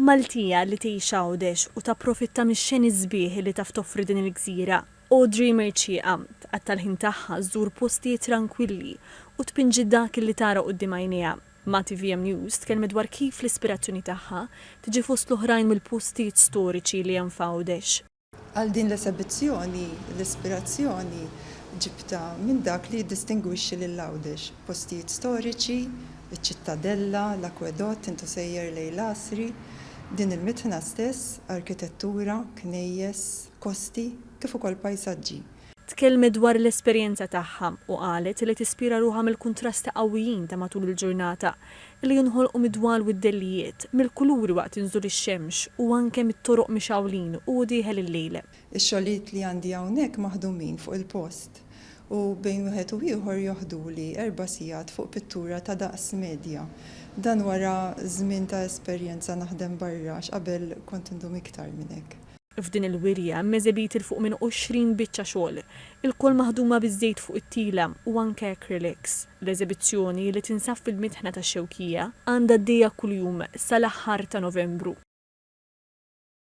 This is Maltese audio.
Maltija li tgħix Għawdex u tapprofitta mix-xeni sbieħ li taf toffri din il-gżira. Audrey Merċieqa għat-tal-ħin tagħha żżur postijiet tranquilli u tpinġi dak li tara quddiem għajnejha. Ma' TVM News tkellmet dwar kif l-ispirazzjoni tagħha tiġi fost l-oħrajn mill-postijiet storiċi li hemm f'Għawdex. Għal din l-esibizzjoni, l-ispirazzjoni ġibta minn dak li distingwixxi lil Għawdex. Postijiet storiċi, iċ-ċittadella, l-akwedott, intu sejjer lejn Asri, din il-mitħna stess, arkitettura, knejjes, kosti, kif ukoll pajsaġġi. Tkellmet dwar l-esperjenza tagħha u qalet li tispira ruħha mill-kuntrasti qawwijin ta' matul il-ġurnata li jinħolqu midwal wid-dellijiet mill-kuluri waqt inżur ix-xemx u anke mit-toroq mixawlin u dieħel il-lejl. Ix-xogħlijiet li għandi hawnhekk maħdumin fuq il-post u bejn wieħed u ieħor joħduli 4 sigħat fuq pittura ta' daqs medja. Dan wara żmien ta' esperjenza naħdem barra qabel kont indum iktar minn hekk. F'din il-wirja meżebit il-fuq minn 20 biċċa xogħol, il-kol maħduma biż-żejt fuq it-tila u anke acrylics. L-eżibizzjoni li tinsab fil-mitħna tax-Xewkija għandha d-dejja kuljum sal-aħħar ta' Novembru.